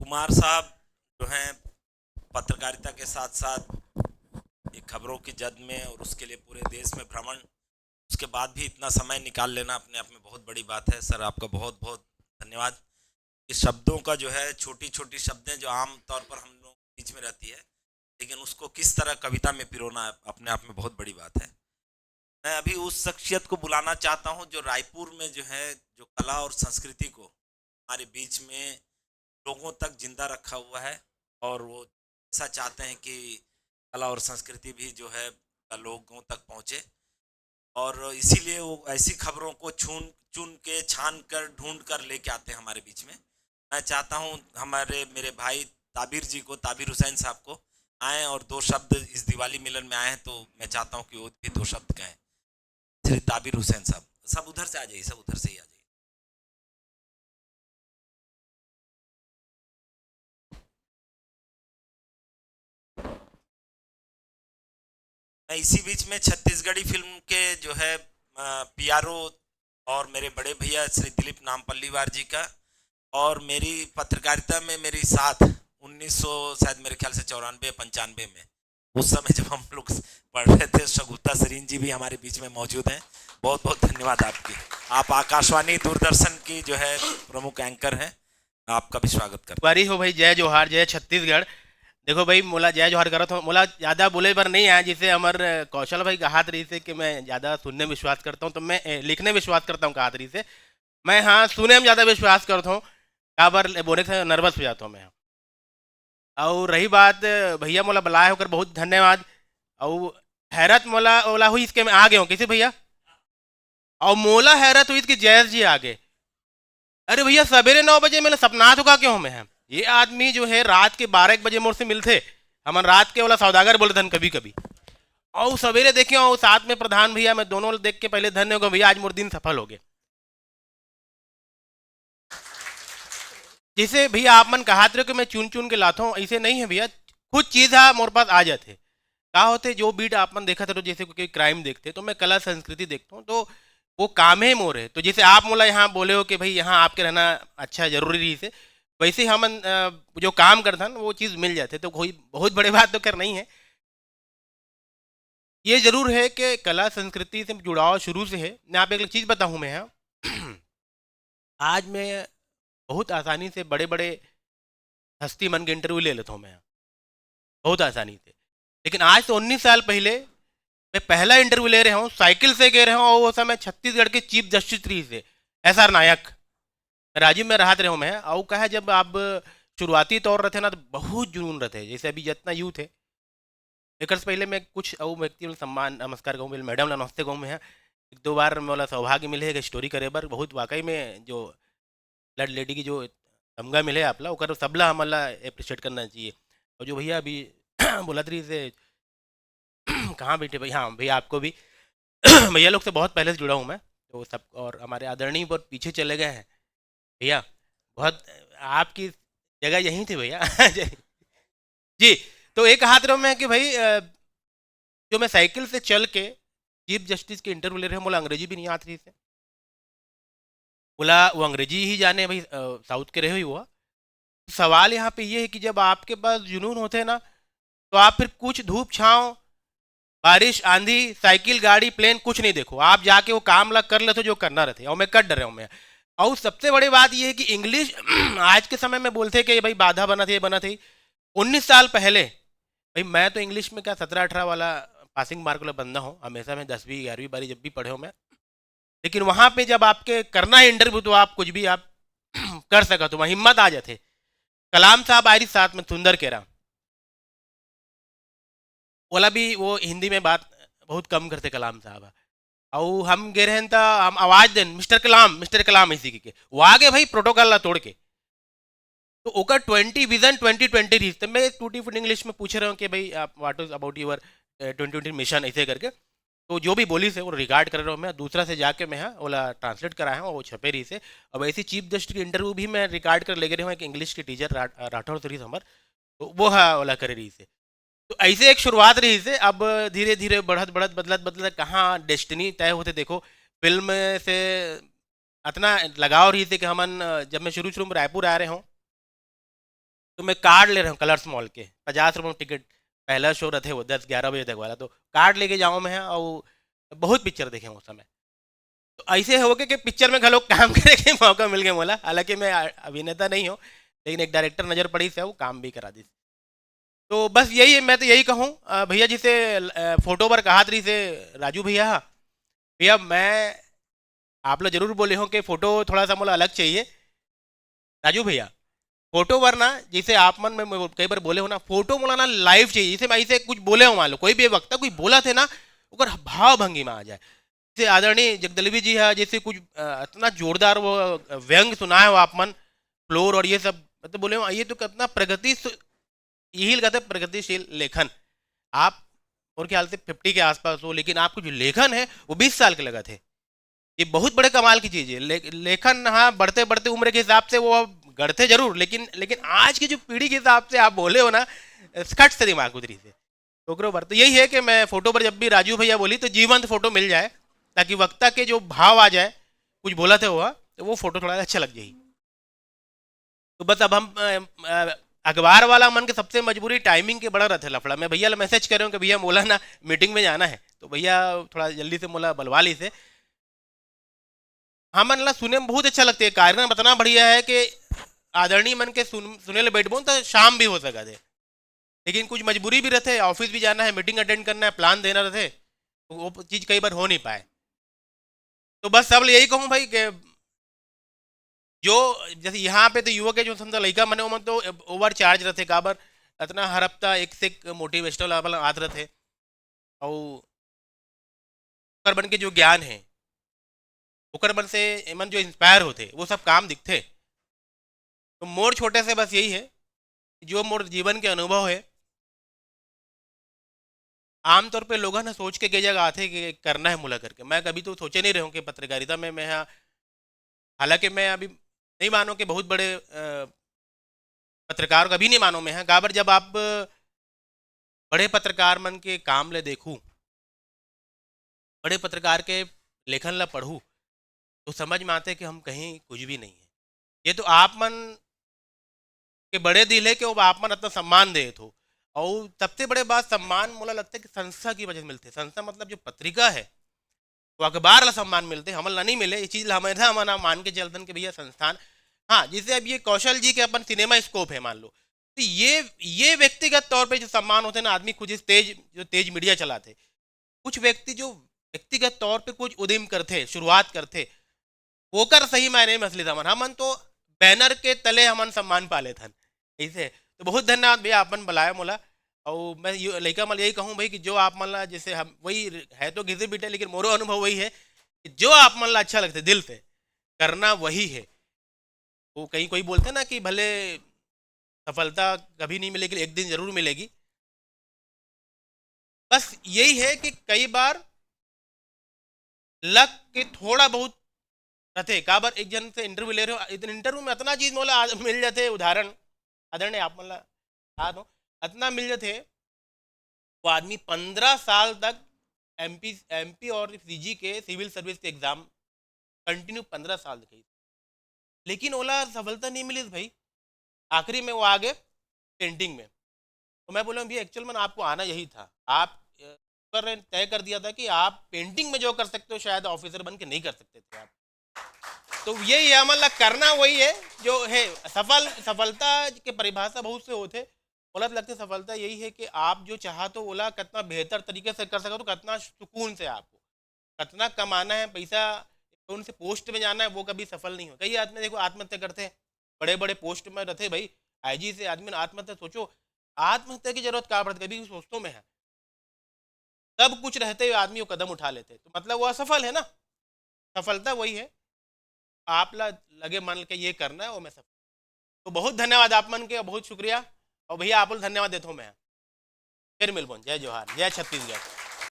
कुमार साहब जो हैं पत्रकारिता के साथ साथ ये खबरों की जद में और उसके लिए पूरे देश में भ्रमण, उसके बाद भी इतना समय निकाल लेना अपने आप में बहुत बड़ी बात है। सर आपका बहुत बहुत धन्यवाद। इस शब्दों का जो है, छोटी छोटी शब्दें जो आम तौर पर हम लोग के बीच में रहती है, लेकिन उसको किस तरह कविता में पिरोना अपने आप में बहुत बड़ी बात है। मैं अभी उस शख्सियत को बुलाना चाहता हूँ जो रायपुर में जो है, जो कला और संस्कृति को हमारे बीच में लोगों तक जिंदा रखा हुआ है, और वो ऐसा चाहते हैं कि कला और संस्कृति भी जो है लोगों तक पहुँचे, और इसीलिए वो ऐसी खबरों को चुन चुन के छान कर ढूंढ कर लेके आते हैं हमारे बीच में। मैं चाहता हूँ हमारे मेरे भाई ताबिर जी को, ताबिर हुसैन साहब को आए और दो शब्द इस दिवाली मिलन में आए हैं, तो मैं चाहता हूँ कि वो भी दो शब्द कहें। श्री ताबिर हुसैन साहब, सब उधर से आ जाइए, सब उधर से ही आ जाइए। मैं इसी बीच में छत्तीसगढ़ी फिल्म के जो है पीआरओ और मेरे बड़े भैया श्री दिलीप नामपल्लीवार जी का, और मेरी पत्रकारिता में मेरी साथ 1900 शायद मेरे ख्याल से 94-95 में, उस समय जब हम लोग पढ़ रहे थे, शगुफ्ता सरीन जी भी हमारे बीच में मौजूद हैं। बहुत बहुत धन्यवाद आपकी। आप आकाशवाणी दूरदर्शन की जो है प्रमुख एंकर हैं, आपका भी स्वागत करता बारी हो भाई। जय जोहार, जय छत्तीसगढ़। देखो भाई, मोला जय जोहार करत हूँ। मोला ज़्यादा बोले पर नहीं आया, जिसे अमर कौशल भाई कहात रही से कि मैं ज़्यादा सुनने में विश्वास करता हूँ, तो मैं लिखने में विश्वास करता हूँ कहात रही से। मैं हाँ, सुने में ज़्यादा विश्वास करता हूँ। कहा बार बोलने से नर्वस हो जाता हूँ मैं। और रही बात, भैया मोला बुलाए होकर बहुत धन्यवाद। और हैरत मोला ओला हुई इसके मैं आ गया हूँ किसी भैया। और मोला हैरत हुई कि जयस जी आ गए। अरे भैया, सवेरे 9 बजे मैंने सपना चुका क्यों मैं है। ये आदमी जो है रात के 12-1 बजे मोड़ से मिलते। हम रात के वाला सौदागर बोलते थे कभी कभी। और सवेरे देखे और साथ में प्रधान भैया, मैं दोनों देख के पहले धन्य हो गया भैया, आज मोर दिन सफल हो गए। जैसे भैया आप मन कहा थे कि मैं चुन चुन के लाता हूँ, ऐसे नहीं है भैया। कुछ चीज़ है मोर पास आ जाते। कहा होते जो बीट आप मन देखा था, तो जैसे कोई क्राइम देखते तो मैं कला संस्कृति देखता हूँ, तो वो काम है मोर है। तो जैसे आप मोला यहाँ बोले हो कि भाई यहाँ आपके रहना अच्छा जरूरी रही से, वैसे ही हम जो काम करता ना वो चीज़ मिल जाते, तो कोई बहुत बड़ी बात तो कर नहीं है। ये जरूर है कि कला संस्कृति से जुड़ाव शुरू से है। मैं आप एक चीज़ बताऊँ मैं यहाँ आज मैं बहुत आसानी से बड़े बड़े हस्ती मन के इंटरव्यू ले लेता हूँ मैं यहाँ, बहुत आसानी से। लेकिन आज से 19 साल पहले मैं पहला इंटरव्यू ले रहा हूँ, साइकिल से गए रहा हूँ, और वो समय छत्तीसगढ़ के चीफ जस्टिस रही से SR नायक, राजीव में राहत रहे हूँ मैं। और कहा जब आप शुरुआती तौर रहते ना, तो बहुत जुनून रहते, जैसे अभी जितना यूथ है। एक से पहले मैं कुछ और व्यक्ति सम्मान नमस्कार कहूँ, मैडम ला नमस्ते कहूँ मैं। एक दो बार मोला सौभाग्य मिले है स्टोरी करे बर, बहुत वाकई में जो ब्लड लेडी की जो तमगा मिले आपला, ओकर सबला हमला अप्रिशिएट करना चाहिए। और जो भैया अभी बोला रही से कहाँ बैठे भाई, हाँ भैया आपको भी भैया लोग से बहुत पहले से जुड़ा हूँ मैं, तो सब और हमारे आदरणीय बहुत पीछे चले गए हैं भैया। बहुत आपकी जगह यहीं थी भैया जी। तो एक हाथ रहो मैं कि भाई जो मैं साइकिल से चल के चीफ जस्टिस के इंटरव्यू ले रहे हैं, बोला अंग्रेजी भी नहीं आती थी से। बोला वो अंग्रेजी ही जाने भाई, साउथ के रहे हुई हुआ। सवाल यहाँ पे ये है कि जब आपके पास जुनून होते हैं ना, तो आप फिर कुछ धूप छाँव, बारिश आंधी, साइकिल गाड़ी प्लेन कुछ नहीं देखो, आप जाके वो काम ला कर लेते जो करना रहते। और मैं कर डर रहा हूँ मैं। और सबसे बड़ी बात ये है कि इंग्लिश आज के समय में बोलते कि भाई बाधा बना थे, बना थी। 19 साल पहले भाई मैं तो इंग्लिश में क्या 17-18 वाला पासिंग मार्क वाला बंदा हूँ हमेशा। मैं 10वीं 11वीं 12वीं जब भी पढ़े हो मैं। लेकिन वहाँ पे जब आपके करना है इंटरव्यू, तो आप कुछ भी आप कर सका, तो वहाँ हिम्मत आ जाते। कलाम साहब आयरी साथ में सुंदर केरा, बोला भी वो हिंदी में बात बहुत कम करते कलाम साहब। और हम गे रहे तो हम आवाज दें मिस्टर कलाम इसी के वो आगे भाई प्रोटोकॉल ला तोड़ के। तो ओकर 20 विजन 2020 रही, तो मैं टूटी फुट इंग्लिश में पूछ रहा हूँ कि भाई आप what is about your 2020 mission ऐसे करके। तो जो भी बोली से वो रिकॉर्ड कर रहा हूँ मैं, दूसरा से जाके मैं ओला ट्रांसलेट कराया हूँ, वो छपे रही से। अब ऐसी चीफ जस्ट की इंटरव्यू भी मैं रिकॉर्ड कर ले गए हूँ, एक इंग्लिश के टीचर राठौर सरी हमर, तो वो है ओला करे रही से। तो ऐसे एक शुरुआत रही से। अब धीरे धीरे बढ़त बढ़त बदलत बदलत कहाँ डेस्टिनी तय होते देखो। फिल्म से इतना लगाव रही थी कि हमन जब मैं शुरू शुरू में रायपुर आ रहे हूँ, तो मैं कार्ड ले रहा हूँ कलर्स मॉल के, 50 रुपये में टिकट, पहला शो रहते वो 10-11 बजे तक वाला, तो कार्ड लेके जाऊँ मैं, और बहुत पिक्चर देखे उस समय। तो ऐसे हो गया कि पिक्चर में घलो काम करे के मौका मिल गया मोला, हालांकि मैं अभिनेता नहीं हूँ, लेकिन एक डायरेक्टर नज़र पड़ी से वो काम भी करा दी। तो बस यही है, मैं तो यही कहूँ भैया जी से, फोटो पर कहा तरी से राजू भैया, भैया मैं आप लोग जरूर बोले हो कि फ़ोटो थोड़ा सा मोला अलग चाहिए। राजू भैया फोटो वरना जैसे आप मन में कई बार बोले हो ना, फोटो मोला ना लाइव चाहिए, जैसे मैं ऐसे कुछ बोले हो, मान लो कोई भी वक्ता कोई बोला थे ना, ओकर भाव भंगी में आ जाए। जैसे आदरणीय जगदलवी जी है, जैसे कुछ इतना जोरदार वो व्यंग सुनाए हो आप मन, फ्लोर और ये सब, मतलब बोले हो ये तो कितना प्रगति, यही कहते हैं प्रगतिशील लेखन। आप और ख्याल से 50 के आसपास हो, लेकिन आपको जो लेखन है वो 20 साल के लगा थे। ये बहुत बड़े कमाल की चीज़ है। लेखन हाँ बढ़ते बढ़ते उम्र के हिसाब से वो गढ़ते जरूर, लेकिन लेकिन आज की जो पीढ़ी के हिसाब से आप बोले हो ना, स्कट से दिमाग उतरी से टोकरो पर। तो यही है कि मैं फोटो पर जब भी राजू भैया बोली तो जीवंत फोटो मिल जाए, ताकि वक्ता के जो भाव आ जाए, कुछ बोला थे हुआ तो वो फोटो थोड़ा अच्छा लग जाए। तो बस अब हम अखबार वाला मन के सबसे मजबूरी टाइमिंग के बड़ा रहते लफड़ा। मैं भैया मैसेज कर रहा हूँ कि भैया मोला ना मीटिंग में जाना है, तो भैया थोड़ा जल्दी से मोला बलवा ली से। हाँ मन ला सुने में बहुत अच्छा लगता है, कार्यक्रम इतना बढ़िया है कि आदरणीय मन के सुने ले बैठ तो शाम भी हो सका थे, लेकिन कुछ मजबूरी भी रहते, ऑफिस भी जाना है, मीटिंग अटेंड करना है, प्लान देना रहते, तो वो चीज़ कई बार हो नहीं पाए। तो बस सब यही कहूँ भाई कि जो जैसे यहाँ पे तो युवक है जो समझा लड़का मने वो तो ओवर चार्ज रहते, काबर इतना हर हफ्ता एक से एक मोटिवेशनल आते रहते, और ओकर बन के जो ज्ञान है ओकर मन से मन जो इंस्पायर होते वो सब काम दिखते। तो मोर छोटे से बस यही है, जो मोर जीवन के अनुभव है, आमतौर पे लोग ना सोच के कई जगह आते कि करना है मुला करके, मैं कभी तो सोचे नहीं रहूँ कि पत्रकारिता में मैं, हालांकि मैं अभी नहीं मानो कि बहुत बड़े पत्रकार कभी नहीं मानो मैं, हाँ गाबर जब आप बड़े पत्रकार मन के काम ले देखूँ, बड़े पत्रकार के लेखन ला पढ़ूँ, तो समझ में आते कि हम कहीं कुछ भी नहीं है। ये तो आप मन के बड़े दिल है कि वो आप मन इतना सम्मान दे तो, और सबसे बड़े बात सम्मान मुझे लगता है कि संस्था की वजह से मिलते। संस्था मतलब जो पत्रिका है, वो अखबार ला सम्मान मिलते, हमल ला नहीं मिले। ये चीज़ हमेशा हमारा मान के चलतन कि भैया संस्थान, हाँ जैसे अब ये कौशल जी के अपन सिनेमा स्कोप है मान लो, तो ये व्यक्तिगत तौर पे जो सम्मान होते हैं ना, आदमी खुद जो तेज मीडिया चलाते, कुछ व्यक्ति जो व्यक्तिगत तौर पे कुछ उद्यम करते, शुरुआत करते, वो कर सही मायने में असली सम्मान, हमन तो बैनर के तले हमन सम्मान पा लेते ऐसे। तो बहुत धन्यवाद भैया आपन बुलाया मोला, और मैं लड़का मल यही कहूँ भाई कि जो आप मन ला, जैसे हम वही है तो घिसे बीटे, लेकिन मोरो अनुभव वही है कि जो आप मन ला अच्छा लगता है दिल से करना वही है। वो कहीं कोई बोलते ना कि भले सफलता कभी नहीं मिलेगी, एक दिन जरूर मिलेगी। बस यही है कि कई बार लक के थोड़ा बहुत रहते, काबर एक जन से इंटरव्यू ले रहे हो, इंटरव्यू में इतना चीज मोला मिल जाते, उदाहरण आदरणीय आप मतलब याद हो इतना मिल जाते, वो आदमी 15 साल तक एमपी और सीजी के सिविल सर्विस के एग्जाम कंटिन्यू 15 साल दिखाई, लेकिन ओला सफलता नहीं मिली भाई। आखिरी में वो आ गए पेंटिंग में। तो मैं बोला भैया एक्चुअल में आपको आना यही था, आप तय कर दिया था कि आप पेंटिंग में जो कर सकते हो शायद ऑफिसर बन के नहीं कर सकते थे आप। तो यही है मतलब करना वही है जो है सफलता के परिभाषा बहुत से होते, बोला लगता है सफलता यही है कि आप जो चाहा तो बोला कितना बेहतर तरीके से कर सको, तो कितना सुकून से आपको कितना कमाना है पैसा, कौन से पोस्ट में जाना है, वो कभी सफल नहीं हो। कई आदमी देखो आत्महत्या करते हैं, बड़े बड़े पोस्ट में रहते भाई, आईजी से आदमी ने आत्महत्या, सोचो आत्महत्या की जरूरत कहाँ पड़ती, कभी सोचतों में है, सब कुछ रहते हुए आदमी वो कदम उठा लेते, तो मतलब वो असफल है ना। सफलता वही है आप लगे मन के ये करना है वो मैं सफल। तो बहुत धन्यवाद आप मन के, बहुत शुक्रिया, और भैया आप धन्यवाद देता हूँ मैं। फिर मिलबो, जय जोहार, जय छत्तीसगढ़।